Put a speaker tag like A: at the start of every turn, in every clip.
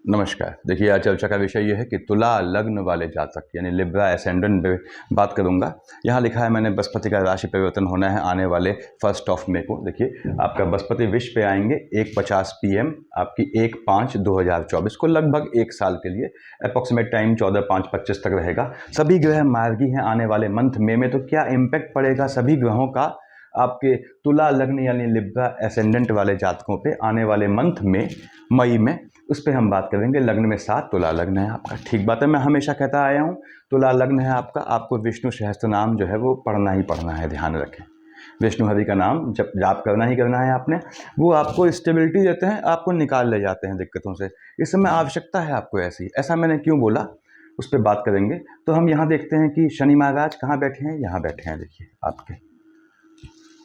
A: नमस्कार। देखिए, आज चर्चा का विषय ये है कि तुला लग्न वाले जातक यानी लिब्रा एसेंडेंट पे बात करूंगा। यहाँ लिखा है मैंने बृहस्पति का राशि परिवर्तन होना है आने वाले 1 मई को। देखिए, आपका बृहस्पति विश्व पे आएंगे 1:50 PM आपकी 1/5/2024 को, लगभग 1 साल के लिए। अप्रॉक्सीमेट टाइम 14/5/25 तक रहेगा। सभी ग्रह मार्गी हैं आने वाले मंथ में तो क्या इम्पैक्ट पड़ेगा सभी ग्रहों का आपके तुला लग्न यानी लिब्रा एसेंडेंट वाले जातकों पे आने वाले मंथ में मई में, उस पर हम बात करेंगे। लग्न में 7 तुला लग्न है आपका। ठीक बात है, मैं हमेशा कहता आया हूँ तुला लग्न है आपका, आपको विष्णु सहस्त्र नाम जो है वो पढ़ना ही पढ़ना है। ध्यान रखें, विष्णु हरि का नाम जब जाप करना ही करना है आपने। वो आपको स्टेबिलिटी देते हैं, आपको निकाल ले जाते हैं दिक्कतों से। इस समय आवश्यकता है आपको ऐसा मैंने क्यों बोला, उस पर बात करेंगे। तो हम यहाँ देखते हैं कि शनि महाराज कहाँ बैठे हैं, यहाँ बैठे हैं। देखिए आपके,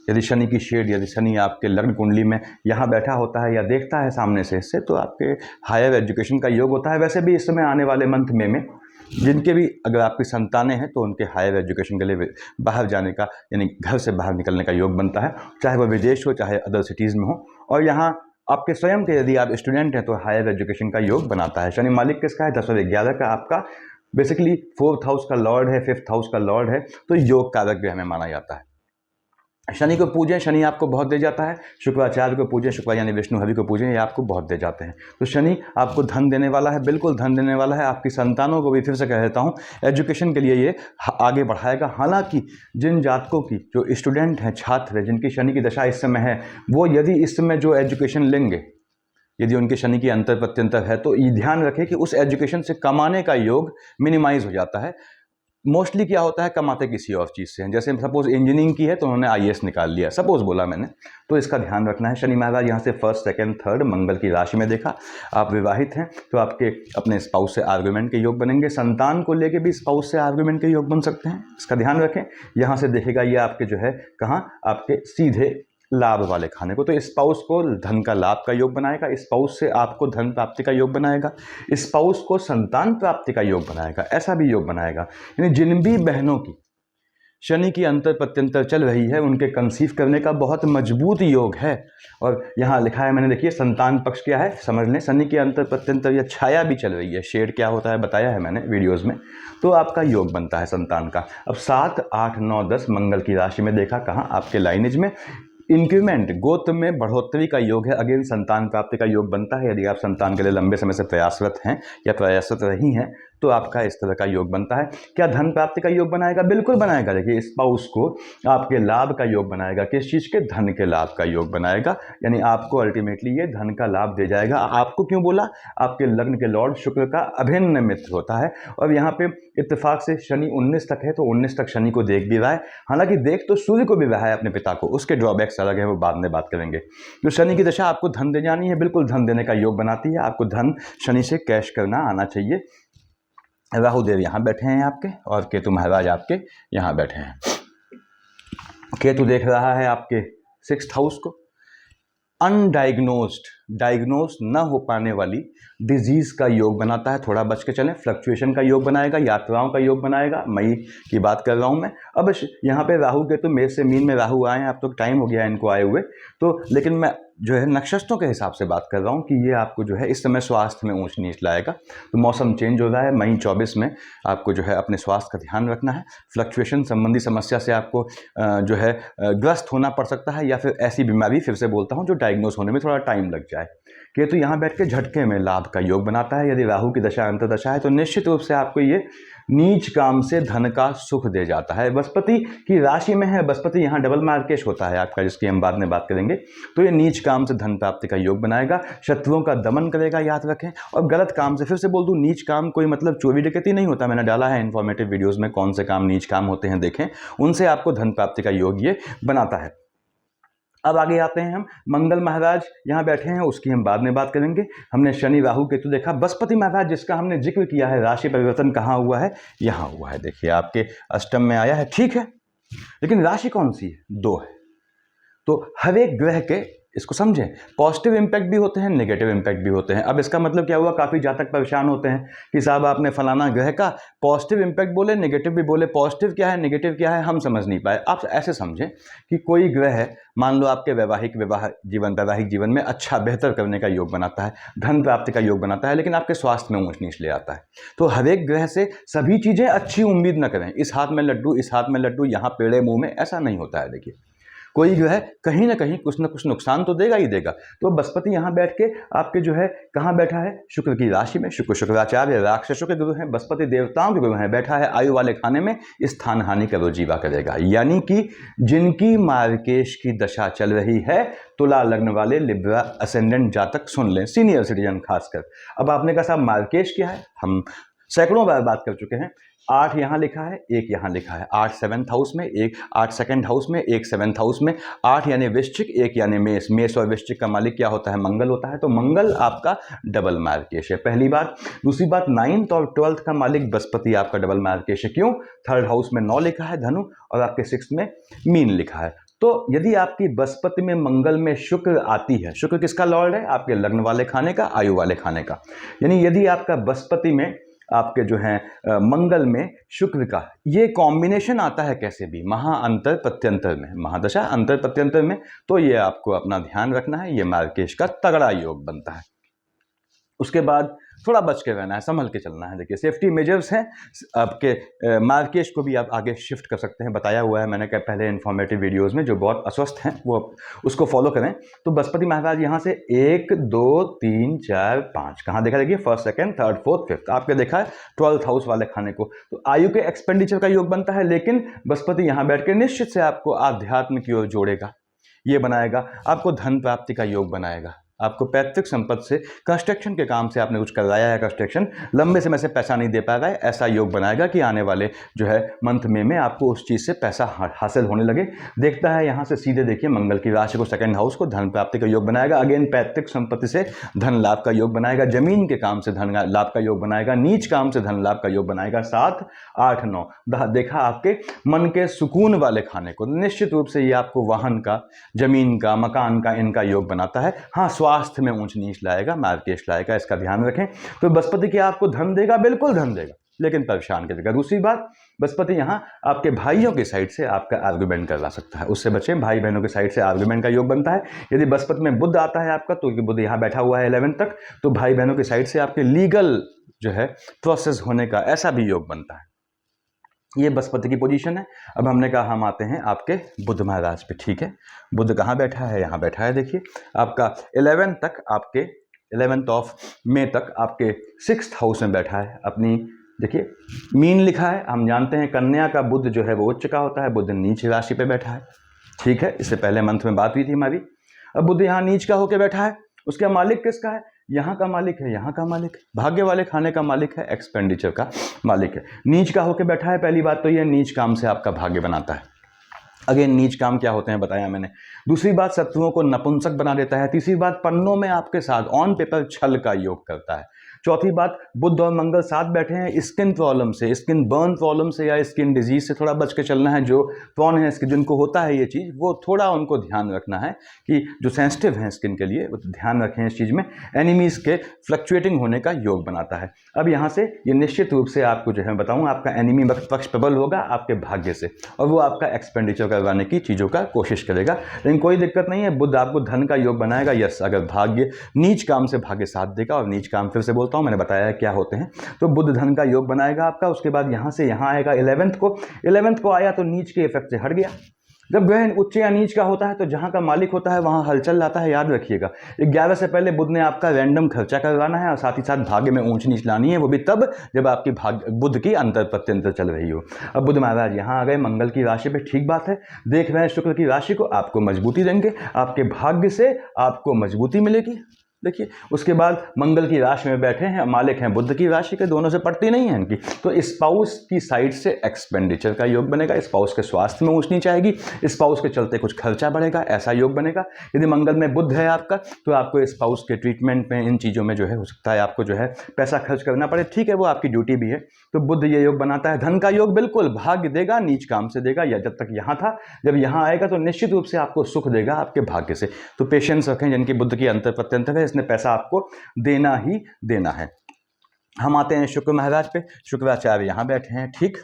A: यदि शनि की शेड, यदि शनि आपके लग्न कुंडली में यहाँ बैठा होता है या देखता है सामने से इससे, तो आपके हायर एजुकेशन का योग होता है। वैसे भी इस समय आने वाले मंथ में जिनके भी अगर आपकी संतानें हैं तो उनके हायर एजुकेशन के लिए बाहर जाने का यानी घर से बाहर निकलने का योग बनता है, चाहे वह विदेश हो चाहे अदर सिटीज़ में हो। और यहाँ आपके स्वयं के यदि आप स्टूडेंट हैं तो हायर एजुकेशन का योग बनाता है। शनि मालिक किसका है? 10 और 11 का आपका, बेसिकली 4th हाउस का लॉर्ड है, 5th हाउस का लॉर्ड है, तो योग कारक ग्रह में माना जाता है। शनि को पूजें, शनि आपको बहुत दे जाता है। शुक्राचार्य को पूजें, शुक्र यानी विष्णु हरि को पूजें, ये आपको बहुत दे जाते हैं। तो शनि आपको धन देने वाला है, बिल्कुल धन देने वाला है। आपकी संतानों को भी फिर से कह देता हूँ, एजुकेशन के लिए ये आगे बढ़ाएगा। हालांकि जिन जातकों की, जो स्टूडेंट हैं, छात्र हैं, जिनकी शनि की दशा इस समय है, वो यदि इस समय जो एजुकेशन लेंगे, यदि उनके शनि की अंतर प्रत्यंतर है, तो ये ध्यान रखें कि उस एजुकेशन से कमाने का योग मिनिमाइज हो जाता है। मोस्टली क्या होता है, कमाते किसी और चीज़ से हैं। जैसे सपोज इंजीनियरिंग की है तो उन्होंने IAS निकाल लिया, सपोज बोला मैंने, तो इसका ध्यान रखना है। शनि महाराज यहाँ से 1st, 2nd, 3rd मंगल की राशि में देखा। आप विवाहित हैं तो आपके अपने स्पाउस से आर्गुमेंट के योग बनेंगे। संतान को लेके भी स्पाउस से आर्गुमेंट के योग बन सकते हैं, इसका ध्यान रखें। यहाँ से देखेगा ये आपके जो है कहाँ, आपके सीधे लाभ वाले खाने को, तो स्पाउस को धन का लाभ का योग बनाएगा, स्पाउस से आपको धन प्राप्ति का योग बनाएगा, स्पाउस को संतान प्राप्ति का योग बनाएगा, ऐसा भी योग बनाएगा। यानी जिन भी बहनों की शनि की अंतर प्रत्यंतर चल रही है उनके कंसीव करने का बहुत मजबूत योग है। और यहाँ लिखा है मैंने, देखिए संतान पक्ष क्या है समझ लें। शनि की अंतर प्रत्यंतर या छाया भी चल रही है, शेड क्या होता है बताया है मैंने वीडियोज़ में, तो आपका योग बनता है संतान का। अब 7, 8, 9, 10 मंगल की राशि में देखा, कहाँ आपके लाइनेज में इंक्रीमेंट, गोत्र में बढ़ोतरी का योग है। अगेन संतान प्राप्ति का योग बनता है। यदि आप संतान के लिए लंबे समय से प्रयासरत हैं या प्रयासरत रही हैं तो आपका इस तरह का योग बनता है। क्या धन प्राप्ति का योग बनाएगा? बिल्कुल बनाएगा। देखिए स्पाउस को आपके लाभ का योग बनाएगा। किस चीज़ के? धन के लाभ का योग बनाएगा, यानी आपको अल्टीमेटली ये धन का लाभ दे जाएगा। आपको क्यों बोला? आपके लग्न के लॉर्ड शुक्र का अभिन्न मित्र होता है और यहाँ पे इत्तेफाक से शनि 19 तक है, तो 19 तक शनि को देख भी रहा है। हालांकि देख तो सूर्य को भी रहा है अपने पिता को, उसके ड्रॉबैक्स अलग है, वो बाद में बात करेंगे। तो शनि की दशा आपको धन दे जानी है, बिल्कुल धन देने का योग बनाती है। आपको धन शनि से कैश करना आना चाहिए। राहु देव यहाँ बैठे हैं आपके और केतु महाराज आपके यहाँ बैठे हैं। केतु देख रहा है आपके 6th हाउस को। अनडायग्नोज्ड, डायग्नोज न हो पाने वाली डिजीज़ का योग बनाता है। थोड़ा बच के चलें। फ्लक्चुएशन का योग बनाएगा, यात्राओं का योग बनाएगा। मई की बात कर रहा हूँ मैं। अब यहाँ पे राहु के तो मेष से मीन में राहु आए हैं, अब तो टाइम हो गया है इनको आए हुए, तो लेकिन मैं जो है नक्षत्रों के हिसाब से बात कर रहा हूँ कि ये आपको जो है इस समय स्वास्थ्य में ऊंच नीच लाएगा। तो मौसम चेंज हो रहा है। मई 24 में आपको जो है अपने स्वास्थ्य का ध्यान रखना है। फ्लक्चुएशन संबंधी समस्या से आपको जो है ग्रस्त होना पड़ सकता है, या फिर ऐसी बीमारी, फिर से बोलता हूँ, जो डायग्नोज होने में थोड़ा टाइम लग जाए। केतु यहाँ बैठ के झटके में लाभ का योग बनाता है। यदि राहु की दशा अंतर्दशा है तो निश्चित रूप से आपको ये नीच काम से धन का सुख दे जाता है। बृहस्पति की राशि में है, बृहस्पति यहाँ डबल मार्केश होता है आपका, जिसकी हम बाद में बात करेंगे। तो ये नीच काम से धन प्राप्ति का योग बनाएगा, शत्रुओं का दमन करेगा, याद रखें। और गलत काम से, फिर से बोल दूं, नीच काम कोई मतलब चोरी डकैती नहीं होता। मैंने डाला है इन्फॉर्मेटिव वीडियोज़ में कौन से काम नीच काम होते हैं, देखें। उनसे आपको धन प्राप्ति का योग ये बनाता है। अब आगे आते हैं हम, मंगल महाराज यहाँ बैठे हैं, उसकी हम बाद में बात करेंगे। हमने शनि राहु केतु देखा। बृहस्पति महाराज जिसका हमने जिक्र किया है, राशि परिवर्तन कहाँ हुआ है? यहाँ हुआ है। देखिए आपके अष्टम में आया है, ठीक है, लेकिन राशि कौन सी है? 2 है। तो हर एक ग्रह के इसको समझें, पॉजिटिव इम्पैक्ट भी होते हैं, नेगेटिव इम्पैक्ट भी होते हैं। अब इसका मतलब क्या हुआ, काफ़ी जातक परेशान होते हैं कि साहब आपने फलाना ग्रह का पॉजिटिव इम्पैक्ट बोले, नेगेटिव भी बोले, पॉजिटिव क्या है नेगेटिव क्या है हम समझ नहीं पाए। आप ऐसे समझें कि कोई ग्रह है, मान लो आपके वैवाहिक जीवन में अच्छा बेहतर करने का योग बनाता है, धन प्राप्ति का योग बनाता है, लेकिन आपके स्वास्थ्य में ऊंच नीच ले आता है। तो हर एक ग्रह से सभी चीज़ें अच्छी उम्मीद न करें, इस हाथ में लड्डू इस हाथ में लड्डू यहाँ पेड़े मुंह में, ऐसा नहीं होता है। देखिए कोई जो है कहीं ना कहीं कुछ ना कुछ नुकसान तो देगा ही देगा। तो बृहस्पति यहाँ बैठ के आपके जो है कहाँ बैठा है, शुक्र की राशि में। शुक्राचार्य राक्षसों के गुरु हैं, बृहस्पति देवताओं के गुरु हैं, बैठा है आयु वाले खाने में, स्थान हानि का वो जीवा करेगा। यानी कि जिनकी मार्केश की दशा चल रही है, तुला लग्न वाले लिब्रा असेंडेंट जातक सुन लें, सीनियर सिटीजन खासकर। अब आपने कहा साहब मार्केश क्या है, हम सैकड़ों बार बात कर चुके हैं। 8 यहाँ लिखा है, 1 यहाँ लिखा है, 8 7th हाउस में, 1 8 2nd हाउस में, 1 7th हाउस में। 8 यानी वृश्चिक, 1 यानी मेष। मेष और वृश्चिक का मालिक क्या होता है, मंगल होता है। तो मंगल आपका डबल मार्केश है, पहली बात। दूसरी बात 9th और 12th का मालिक बृहस्पति आपका डबल मार्केश है। क्यों, 3rd हाउस में 9 लिखा है धनु, और आपके 6th में मीन लिखा है। तो यदि आपकी बृहस्पति में मंगल में शुक्र आती है, शुक्र किसका लॉर्ड है, आपके लग्न वाले खाने का, आयु वाले खाने का। यानी यदि आपका बृहस्पति में आपके जो है मंगल में शुक्र का ये कॉम्बिनेशन आता है कैसे भी, महा अंतर प्रत्यंतर में, महादशा अंतर प्रत्यंतर में, तो ये आपको अपना ध्यान रखना है, ये मार्केश का तगड़ा योग बनता है। उसके बाद थोड़ा बच के रहना है, संभल के चलना है। देखिए सेफ्टी मेजर्स हैं आपके, मार्केश को भी आप आगे शिफ्ट कर सकते हैं, बताया हुआ है मैंने पहले इन्फॉर्मेटिव वीडियोस में। जो बहुत अस्वस्थ हैं वो उसको फॉलो करें। तो बृहस्पति महाराज यहाँ से 1 2 3 4 5 कहाँ देखा, देखिए 1st 2nd 3rd 4th 5th आपके देखा है 12th हाउस वाले खाने को। तो आयु के एक्सपेंडिचर का योग बनता है, लेकिन बृहस्पति यहाँ बैठ के निश्चित से आपको आध्यात्म की ओर जोड़ेगा, ये बनाएगा, आपको धन प्राप्ति का योग बनाएगा, आपको पैतृक संपत्ति से, कंस्ट्रक्शन के काम से आपने कुछ करवाया है, कंस्ट्रक्शन लंबे समय से पैसा नहीं दे पा रहा है, ऐसा योग बनाएगा कि आने वाले जो है मंथ में आपको उस चीज़ से पैसा हासिल होने लगे। देखता है यहाँ से सीधे देखिए मंगल की राशि को, 2nd हाउस को, धन प्राप्ति का योग बनाएगा। अगेन पैतृक संपत्ति से धन लाभ का योग बनाएगा, जमीन के काम से धन लाभ का योग बनाएगा, नीच काम से धन लाभ का योग बनाएगा। 7 8 9 देखा आपके मन के सुकून वाले खाने को, निश्चित रूप से ये आपको वाहन का, जमीन का, मकान का, इनका योग बनाता है। हाँ, स्वास्थ्य में ऊंच नीच लाएगा, मार्केश लाएगा, इसका ध्यान रखें। तो बृहस्पति क्या आपको धन देगा, बिल्कुल धन देगा, लेकिन परेशान करेगा। दूसरी बात, बृहस्पति यहाँ आपके भाइयों की साइड से आपका आर्गुमेंट करवा सकता है, उससे बचें। भाई बहनों की साइड से आर्गुमेंट का योग बनता है। यदि बृहस्पति में बुध आता है आपका, तो बुध यहाँ बैठा हुआ है 11 तक, तो भाई बहनों की साइड से आपके लीगल जो है प्रोसेस होने का ऐसा भी योग बनता है। ये बृहस्पति की पोजीशन है। अब हमने कहा हम आते हैं आपके बुध महाराज पे, ठीक है। बुध कहाँ बैठा है, यहाँ बैठा है। देखिए आपका 11 तक, आपके 11th ऑफ मई तक आपके 6th हाउस में बैठा है। अपनी देखिए मीन लिखा है, हम जानते हैं कन्या का बुध जो है वो उच्च का होता है, बुध नीच राशि पे बैठा है, ठीक है। इससे पहले मंथ में बात हुई थी हमारी। अब बुध यहाँ नीच का होकर बैठा है, उसका मालिक किसका है, यहाँ का मालिक है, यहाँ का मालिक है, भाग्य वाले खाने का मालिक है, एक्सपेंडिचर का मालिक है। नीच का होकर बैठा है, पहली बात तो ये नीच काम से आपका भाग्य बनाता है। अगेन नीच काम क्या होते हैं बताया मैंने। दूसरी बात शत्रुओं को नपुंसक बना देता है। तीसरी बात पन्नों में आपके साथ ऑन पेपर छल का योग करता है। चौथी बात, बुध और मंगल साथ बैठे हैं, स्किन प्रॉब्लम से, स्किन बर्न प्रॉब्लम से या स्किन डिजीज से थोड़ा बच के चलना है। जो प्रॉन है स्किन, जिनको होता है ये चीज़, वो थोड़ा उनको ध्यान रखना है कि जो सेंसिटिव हैं स्किन के लिए, वो ध्यान रखें इस चीज़ में। एनिमीज के फ्लक्चुएटिंग होने का योग बनाता है। अब यहाँ से ये निश्चित रूप से आपको जो है बताऊँ, आपका एनिमी पक्ष प्रबल होगा आपके भाग्य से, और वो आपका एक्सपेंडिचर करवाने की चीज़ों का कोशिश करेगा। लेकिन कोई दिक्कत नहीं है, बुध आपको धन का योग बनाएगा। यस, अगर भाग्य नीच काम से भाग्य साथ देगा, और नीच काम फिर से बोलता हूँ, मैंने बताया क्या होते हैं। तो बुध धन का योग बनाएगा आपका। उसके बाद यहाँ से यहाँ आएगा 11th को आया तो नीच के इफेक्ट से हट गया। जब ग्रह उच्च या नीच का होता है तो जहाँ का मालिक होता है वहाँ हलचल लाता है, याद रखिएगा। 11 से पहले बुध ने आपका रैंडम खर्चा करवाना है, और साथ ही साथ भाग्य में ऊंच नीच लानी है, वो भी तब जब आपकी बुध की अंतर प्रत्यंतर चल रही हो। अब बुध महाराज यहाँ आ गए मंगल की राशि पे, ठीक बात है। देख रहे हैं शुक्र की राशि को, आपको मजबूती देंगे, आपके भाग्य से आपको मजबूती मिलेगी। देखिए उसके बाद मंगल की राशि में बैठे हैं, मालिक हैं बुध की राशि के, दोनों से पड़ती नहीं है इनकी, तो स्पाउस की साइड से एक्सपेंडिचर का योग बनेगा, स्पाउस के स्वास्थ्य में ऊंच नीच आएगी, स्पाउस के चलते कुछ खर्चा बढ़ेगा, ऐसा योग बनेगा। यदि मंगल में बुध है आपका तो आपको स्पाउस के ट्रीटमेंट में इन चीज़ों में जो है हो सकता है आपको जो है पैसा खर्च करना पड़े, ठीक है वो आपकी ड्यूटी भी है। तो बुध ये योग बनाता है। धन का योग बिल्कुल भाग्य देगा, नीच काम से देगा, या जब तक यहाँ था, जब यहाँ आएगा तो निश्चित रूप से आपको सुख देगा आपके भाग्य से। तो पेशेंस रखें, जिनकी बुध की अंतर प्रत्यंतर है, इसने पैसा आपको देना ही देना है। हम आते हैं शुक्र महाराज पे। शुक्राचार्य यहाँ बैठे हैं, ठीक।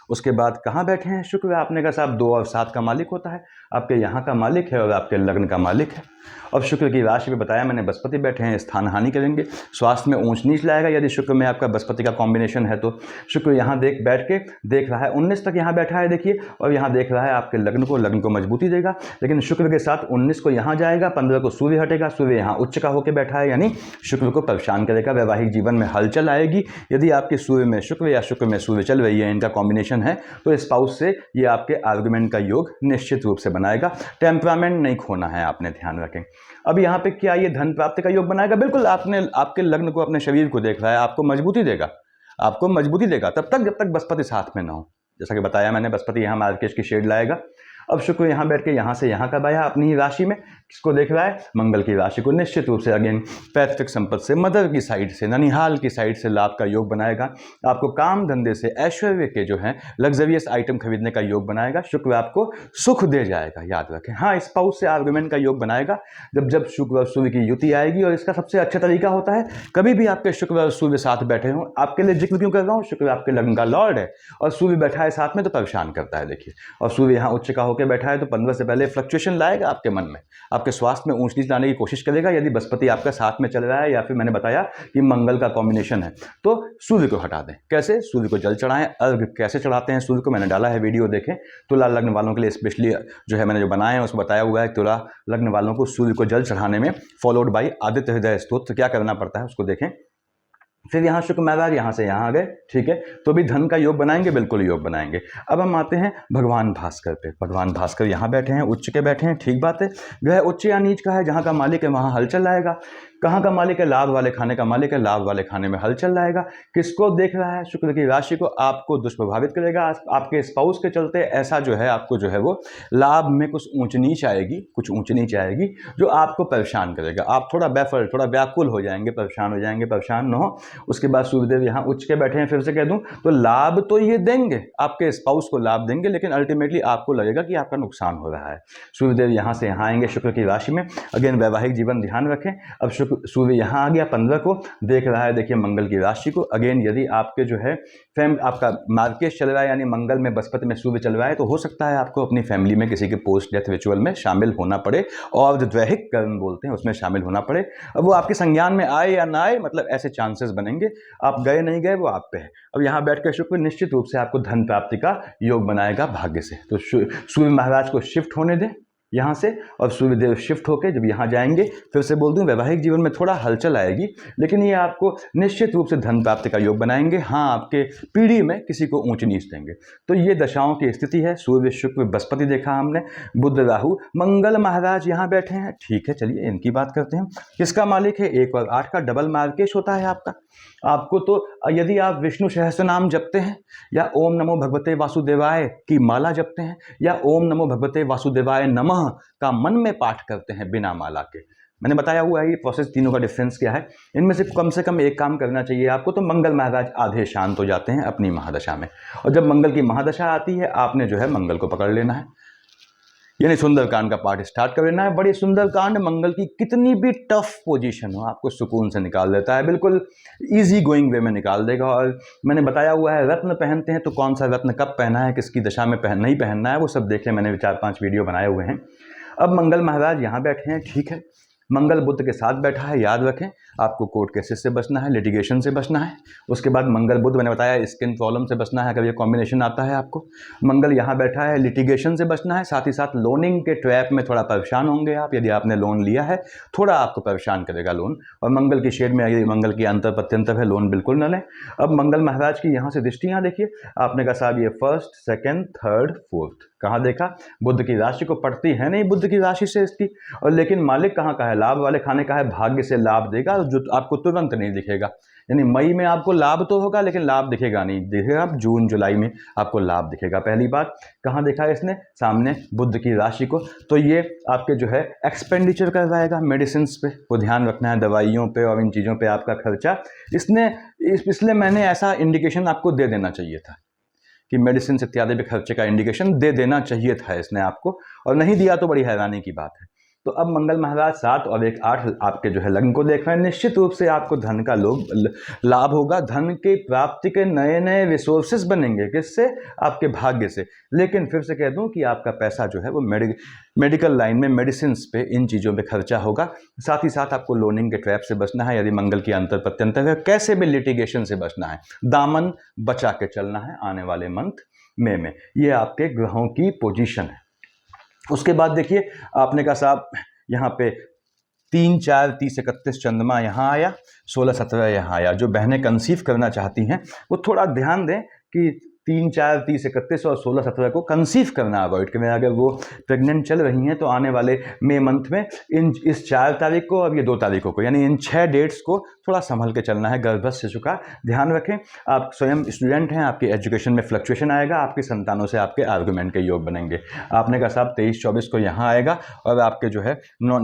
A: उसके बाद कहाँ बैठे हैं शुक्र? आपने कहा साहब 2 और 7 का मालिक होता है, आपके यहाँ का मालिक है और आपके लग्न का मालिक है। अब शुक्र की राशि में बताया मैंने, बृहस्पति बैठे हैं, स्थान हानि करेंगे, स्वास्थ्य में ऊंच नीच लाएगा यदि शुक्र में आपका बृहस्पति का कॉम्बिनेशन है तो। शुक्र यहाँ बैठ के देख रहा है 19 तक यहाँ बैठा है देखिए, और यहाँ देख रहा है आपके लग्न को मजबूती देगा। लेकिन शुक्र के साथ 19 को यहाँ जाएगा, 15 को सूर्य हटेगा, सूर्य यहाँ उच्च का होकर बैठा है, यानी शुक्र को परेशान करेगा, वैवाहिक जीवन में हलचल आएगी। यदि आपके सूर्य में शुक्र या शुक्र में सूर्य चल रही है, इनका कॉम्बिनेशन है, तो स्पाउस से ये आपके आर्गुमेंट का योग निश्चित रूप से बनाएगा। टेम्परामेंट नहीं खोना है, आपने ध्यान रखें। अब यहाँ पे क्या ये धन प्राप्ति का योग बनाएगा? बिल्कुल, आपने आपके लग्न को, अपने शरीर को देख रहा है, आपको मजबूती देगा, आपको मजबूती देगा तब तक जब तक बृहस्पति साथ में ना हो। जैसा कि बताया मैंने, बृहस्पति यहाँ मार्केश की शेड लाएगा। अब शुक्र यहाँ बैठ के यहाँ से यहाँ कब आया? अपनी ही राशि में। किसको देख रहा है? मंगल की राशि को। निश्चित रूप से अगेन पैतृक संपत्ति से, मदर की साइड से, ननिहाल की साइड से लाभ का योग बनाएगा। आपको काम धंधे से, ऐश्वर्य के जो है लग्जरियस आइटम खरीदने का योग बनाएगा। शुक्र आपको सुख दे जाएगा, याद रखें। हाँ, स्पाउस से आर्गुमेंट का योग बनाएगा जब शुक्र और सूर्य की युति आएगी। और इसका सबसे अच्छा तरीका होता है, कभी भी आपके शुक्र और सूर्य साथ बैठे हों, आपके लिए जिक्र क्यों कर रहा हूँ, शुक्र आपके लग्न का लॉर्ड है और सूर्य बैठा है साथ में तो परेशान करता है देखिए। और सूर्य यहाँ उच्च का होकर बैठा है तो 15 से पहले फ्लक्चुएशन लाएगा आपके मन में, आपके स्वास्थ्य में ऊंच नीच लाने की कोशिश करेगा। यदि बृहस्पति आपका साथ में चल रहा है या फिर मैंने बताया कि मंगल का कॉम्बिनेशन है, तो सूर्य को हटा दें। कैसे? सूर्य को जल चढ़ाएं। अर्घ कैसे चढ़ाते हैं सूर्य को, मैंने डाला है वीडियो, देखें। तुला लग्न वालों के लिए स्पेशली जो है मैंने जो बनाए हैं उसको बताया हुआ है। तुला लग्न वालों को सूर्य को जल चढ़ाने में फॉलोड बाई आदित्य हृदय स्तोत्र क्या करना पड़ता है उसको देखें। फिर यहाँ शुक्र महाराज यहाँ से यहाँ गए, ठीक है। तो भी धन का योग बनाएंगे, बिल्कुल योग बनाएंगे। अब हम आते हैं भगवान भास्कर पे। भगवान भास्कर यहाँ बैठे हैं, उच्च के बैठे हैं, ठीक बात है। ग्रह उच्च या नीच का है, जहाँ का मालिक है वहाँ हलचल आएगा। कहाँ का मालिक है? लाभ वाले खाने का मालिक है, लाभ वाले खाने में हलचल आएगा। किसको देख रहा है? शुक्र की राशि को। आपको दुष्प्रभावित करेगा आपके स्पाउस के चलते। ऐसा जो है आपको जो है वो लाभ में कुछ ऊंच नीच आएगी जो आपको परेशान करेगा। आप थोड़ा बैफल, थोड़ा व्याकुल हो जाएंगे, परेशान हो जाएंगे, परेशान न हो। उसके बाद सूर्यदेव यहाँ उच्च के बैठे हैं, फिर से कह दूं तो लाभ तो ये देंगे, आपके स्पाउस को लाभ देंगे, लेकिन अल्टीमेटली आपको लगेगा कि आपका नुकसान हो रहा है। सूर्यदेव यहाँ से यहाँ आएंगे शुक्र की राशि में। अगेन वैवाहिक जीवन ध्यान रखें। अब सूर्य यहाँ आ गया, 15 को देख रहा है देखिए मंगल की राशि को। अगेन यदि आपके जो है आपका मार्केश चल रहा है, यानी मंगल में बृहस्पति में सूर्य चल रहा है, तो हो सकता है आपको अपनी फैमिली में किसी के पोस्ट डेथ रिचुअल में शामिल होना पड़े, और जो दैहिक कर्म बोलते हैं उसमें शामिल होना पड़े। अब वो आपके संज्ञान में आए या ना आए, मतलब ऐसे चांसेस बनेंगे। आप गए नहीं गए वो आप पे है। अब यहाँ बैठ कर शुक्र निश्चित रूप से आपको धन प्राप्ति का योग बनाएगा भाग्य से। तो सूर्य महाराज को शिफ्ट होने दें यहाँ से, और सूर्यदेव शिफ्ट होकर जब यहाँ जाएंगे, फिर से बोल दूं वैवाहिक जीवन में थोड़ा हलचल आएगी, लेकिन ये आपको निश्चित रूप से धन प्राप्ति का योग बनाएंगे। हाँ, आपके पीढ़ी में किसी को ऊंच नीच देंगे। तो ये दशाओं की स्थिति है। सूर्य शुक्र बृहस्पति देखा हमने, बुध राहु, मंगल महाराज यहाँ बैठे हैं, ठीक है। चलिए इनकी बात करते हैं। किसका मालिक है? 1 और 8 का डबल मार्केश होता है आपका। आपको तो यदि आप विष्णु सहस्त्र नाम जपते हैं, या ओम नमो भगवते वासुदेवाय की माला जपते हैं, या ओम नमो भगवते वासुदेवाय नमः का मन में पाठ करते हैं बिना माला के, मैंने बताया हुआ है ये प्रोसेस, तीनों का डिफरेंस क्या है। इनमें से कम एक काम करना चाहिए आपको। तो मंगल महाराज आधे शांत हो जाते हैं अपनी महादशा में, और जब मंगल की महादशा आती है, आपने जो है मंगल को पकड़ लेना है, यानी सुंदरकांड का पाठ स्टार्ट कर लेना है। बड़ी सुंदरकांड मंगल की कितनी भी टफ पोजीशन हो, आपको सुकून से निकाल देता है, बिल्कुल इजी गोइंग वे में निकाल देगा। और मैंने बताया हुआ है रत्न पहनते हैं तो कौन सा रत्न कब पहना है, किसकी दशा में नहीं पहनना है, वो सब देखें, मैंने 4-5 वीडियो बनाए हुए हैं। अब मंगल महाराज यहाँ बैठे हैं, ठीक है। मंगल बुध के साथ बैठा है, याद रखें आपको कोर्ट केसेस से बचना है, लिटिगेशन से बचना है। उसके बाद मंगल बुध मैंने बताया स्किन प्रॉब्लम से बचना है, अगर ये कॉम्बिनेशन आता है आपको। मंगल यहाँ बैठा है, लिटिगेशन से बचना है, साथ ही साथ लोनिंग के ट्रैप में थोड़ा परेशान होंगे आप। यदि आपने लोन लिया है, थोड़ा आपको परेशान करेगा लोन। और मंगल की शेड में यदि मंगल की अंतर प्रत्यंतर है, लोन बिल्कुल न लें। अब मंगल महाराज की यहाँ से दृष्टि यहाँ देखिए, आपने कहा साहब ये 1st, 2nd, 3rd, 4th कहाँ देखा, बुध की राशि को पड़ती है नहीं बुध की राशि से इसकी, और लेकिन मालिक कहाँ का है, लाभ वाले खाने का है, भाग्य से लाभ देगा जो आपको तुरंत नहीं दिखेगा। यानी मई में आपको लाभ तो होगा लेकिन लाभ दिखेगा नहीं, दिखेगा जून जुलाई में आपको लाभ दिखेगा। पहली बात, कहाँ देखा है इसने, सामने बुध की राशि को, तो ये आपके जो है एक्सपेंडिचर करवाएगा, मेडिसिन पे को ध्यान रखना है, दवाइयों पे और इन चीज़ों पे आपका खर्चा इसने इसलिए मैंने ऐसा इंडिकेशन आपको दे देना चाहिए था कि मेडिसिन इत्यादि पे खर्चे का इंडिकेशन दे देना चाहिए था इसने आपको, और नहीं दिया तो बड़ी हैरानी की बात है। तो अब मंगल महाराज 7 और 1 8 आपके जो है लग्न को देख रहे हैं, निश्चित रूप से आपको धन का लाभ होगा, धन की प्राप्ति के नए नए रिसोर्सेज बनेंगे, किससे, आपके भाग्य से। लेकिन फिर से कह दूं कि आपका पैसा जो है वो मेडिकल लाइन में मेडिसिन पे इन चीज़ों पे खर्चा होगा। साथ ही साथ आपको लोनिंग के ट्रैप से बचना है, यदि मंगल की अंतर प्रत्यंतर है, कैसे भी लिटिगेशन से बचना है, दामन बचा के चलना है आने वाले मंथ में। ये आपके ग्रहों की पोजीशन है। उसके बाद देखिए आपने कहा साहब यहाँ पे 3 4 30 31 चंद्रमा यहाँ आया, 16 17 यहाँ आया। जो बहनें कंसीव करना चाहती हैं वो थोड़ा ध्यान दें कि 3 4 30 31 और 16 17 को कंसीव करना अवॉइड करें। अगर वो प्रेग्नेंट चल रही हैं तो आने वाले मई मंथ में इस 4 तारीख को और ये 2 तारीखों को, यानी इन 6 डेट्स को थोड़ा संभल के चलना है, गर्भस्थ शिशु का ध्यान रखें। आप स्वयं स्टूडेंट हैं, आपकी एजुकेशन में फ्लक्चुएशन आएगा, आपकी संतानों से आपके आर्गूमेंट के योग बनेंगे। आपने कहा साहब 23 24 को यहाँ आएगा और आपके जो है 9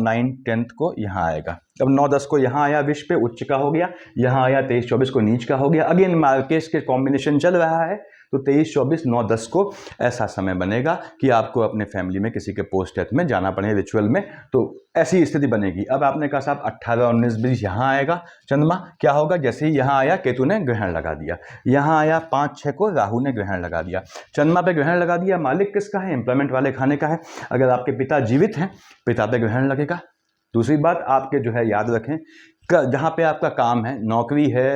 A: 10 को यहाँ आएगा। अब 9 10 को यहाँ आया विष पे उच्च का हो गया, यहाँ आया 23 24 को नीच का हो गया। अगेन मार्केश के कॉम्बिनेशन चल रहा है, तो 23 24 9 10 को ऐसा समय बनेगा कि आपको अपने फैमिली में किसी के पोस्ट डेथ में जाना पड़े रिचुअल में, तो ऐसी स्थिति बनेगी। अब आपने कहा साहब 18 19 20 यहाँ आएगा चंद्रमा, क्या होगा, जैसे ही यहाँ आया केतु ने ग्रहण लगा दिया, यहाँ आया 5 6 को राहु ने ग्रहण लगा दिया, चंद्रमा पे ग्रहण लगा दिया। मालिक किसका है, एम्प्लॉयमेंट वाले खाने का है। अगर आपके पिता जीवित हैं, पिता पे ग्रहण लगेगा। दूसरी बात आपके जो है याद रखें, जहाँ पे आपका काम है, नौकरी है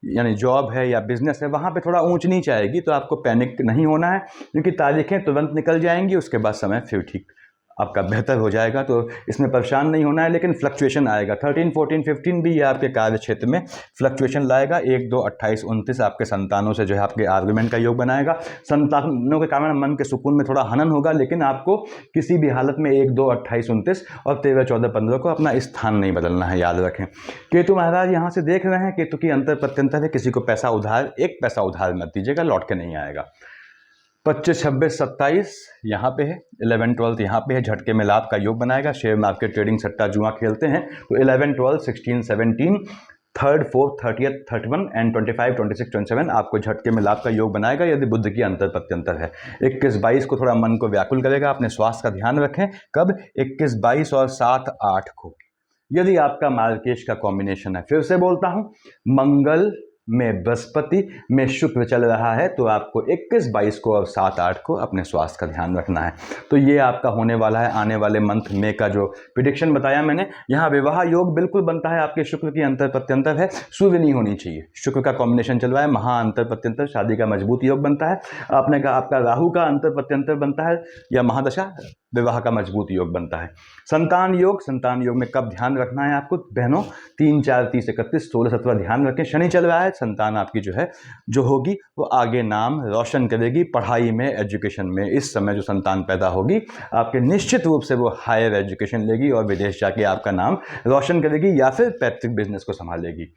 A: यानी जॉब है या बिजनेस है, वहाँ पे थोड़ा ऊंच नीच आएगी, तो आपको पैनिक नहीं होना है, क्योंकि तारीखें तुरंत निकल जाएंगी, उसके बाद समय फिर ठीक आपका बेहतर हो जाएगा, तो इसमें परेशान नहीं होना है। लेकिन फ्लक्चुएशन आएगा, 13 14 15 भी ये आपके कार्य क्षेत्र में फ्लक्चुएशन लाएगा। 1 2 28 29 आपके संतानों से जो है आपके आर्गुमेंट का योग बनाएगा। संतानों के कारण मन के सुकून में थोड़ा हनन होगा, लेकिन आपको किसी भी हालत में 1 2 28 29 और 13 14 15 को अपना स्थान नहीं बदलना है, याद रखें। केतु महाराज यहाँ से देख रहे हैं, केतु की अंतर प्रत्यंतर है, किसी को पैसा उधार, एक पैसा उधार मत दीजिएगा, लौट के नहीं आएगा। 25 26 27 यहाँ पे है, 11 12 यहाँ पे है, झटके में लाभ का योग बनाएगा। शेयर मार्केट ट्रेडिंग सट्टा जुआ खेलते हैं तो 11 12 16 17 3rd 4th 30th 31 एंड 25 26 27 आपको झटके में लाभ का योग बनाएगा, यदि बुध की अंतर प्रत्यंतर है। 21 22 को थोड़ा मन को व्याकुल करेगा, अपने स्वास्थ्य का ध्यान रखें। कब, 21 22 और 7 8 को। यदि आपका मार्केश का कॉम्बिनेशन है, फिर से बोलता हूं, मंगल में बृहस्पति में शुक्र चल रहा है, तो आपको 21 22 को और 7 8 को अपने स्वास्थ्य का ध्यान रखना है। तो ये आपका होने वाला है आने वाले मंथ में का जो प्रिडिक्शन बताया मैंने। यहाँ विवाह योग बिल्कुल बनता है, आपके शुक्र की अंतर प्रत्यंतर है, सूर्य नहीं होनी चाहिए, शुक्र का कॉम्बिनेशन चल रहा है, महा अंतर प्रत्यंतर, शादी का मजबूत योग बनता है। आपने कहा आपका राहु का अंतर प्रत्यंतर बनता है या महादशा, विवाह का मजबूत योग बनता है। संतान योग में कब ध्यान रखना है आपको बहनों, 3 4 30 31 16 17 ध्यान रखें। शनि चल रहा है, संतान आपकी जो है जो होगी वो आगे नाम रोशन करेगी, पढ़ाई में, एजुकेशन में। इस समय जो संतान पैदा होगी आपके निश्चित रूप से वो हायर एजुकेशन लेगी और विदेश जाके आपका नाम रोशन करेगी या फिर पैतृक बिजनेस को संभालेगी।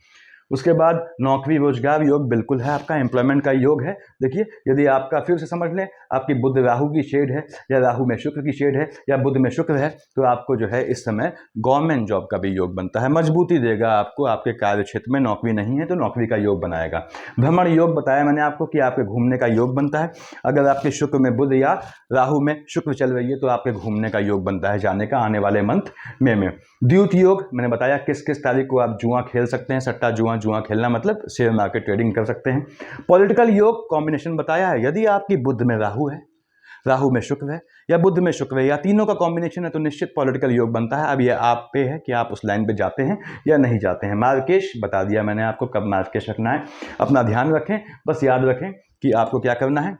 A: उसके बाद नौकरी रोजगार योग बिल्कुल है, आपका एम्प्लॉयमेंट का योग है। देखिए यदि आपका, फिर से समझ लें, आपकी बुध राहु की शेड है या राहु में शुक्र की शेड है या बुध में शुक्र है, तो आपको जो है इस समय गवर्नमेंट जॉब का भी योग बनता है, मजबूती देगा आपको। आपके कार्य क्षेत्र में नौकरी नहीं है तो नौकरी का योग बनाएगा। भ्रमण योग बताया मैंने आपको कि आपके घूमने का योग बनता है। अगर आपके शुक्र में बुध या राहु में शुक्र चल रही है तो आपके घूमने का योग बनता है जाने का आने वाले मंथ में। द्यूत योग मैंने बताया किस किस तारीख को आप जुआ खेल सकते हैं, सट्टा जुआ खेलना मतलब शेयर मार्केट ट्रेडिंग कर सकते हैं। पॉलिटिकल योग कॉम्बिनेशन बताया है, यदि आपकी बुध में राहु है, राहु में शुक्र है या बुध में शुक्र है या तीनों का कॉम्बिनेशन है तो निश्चित पॉलिटिकल योग बनता है। अब ये आप पे है कि आप उस लाइन पे जाते हैं या नहीं जाते हैं। मार्केश बता दिया मैंने आपको कब मार्केश रखना है, अपना ध्यान रखें, बस याद रखें कि आपको क्या करना है।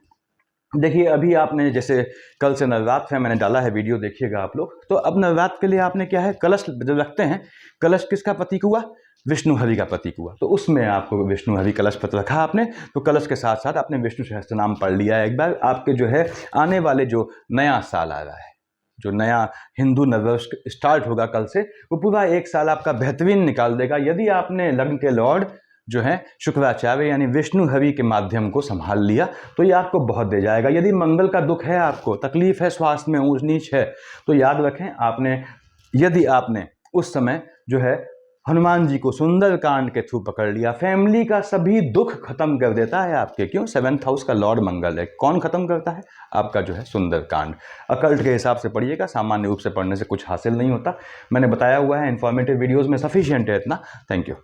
A: देखिए अभी आपने जैसे कल से नवरात्र है, मैंने डाला है वीडियो, देखिएगा आप लोग। तो अब नवरात्र के लिए आपने क्या है, कलश जो रखते हैं, कलश किसका प्रतीक हुआ, विष्णु हरि का प्रतीक हुआ। तो उसमें आपको विष्णु हरि कलश पत्र रखा आपने, तो कलश के साथ साथ आपने विष्णु सहस्त्र नाम पढ़ लिया एक बार। आपके जो है आने वाले जो नया साल आ रहा है, जो नया हिंदू नववर्ष स्टार्ट होगा कल से, वो पूरा एक साल आपका बेहतरीन निकाल देगा यदि आपने लग्न के लॉर्ड जो है शुक्राचार्य यानी विष्णु हरि के माध्यम को संभाल लिया, तो ये आपको बहुत दे जाएगा। यदि मंगल का दुख है, आपको तकलीफ है, स्वास्थ्य में ऊंच नीच है, तो याद रखें यदि आपने उस समय जो है हनुमान जी को सुंदर कांड के थ्रू पकड़ लिया, फैमिली का सभी दुख खत्म कर देता है आपके। क्यों? 7th हाउस का लॉर्ड मंगल है। कौन खत्म करता है? आपका जो है सुंदर कांड। अकल्ट के हिसाब से पढ़िएगा, सामान्य रूप से पढ़ने से कुछ हासिल नहीं होता। मैंने बताया हुआ है, इंफॉर्मेटिव वीडियोज़ में सफिशिएंट है इतना। Thank you.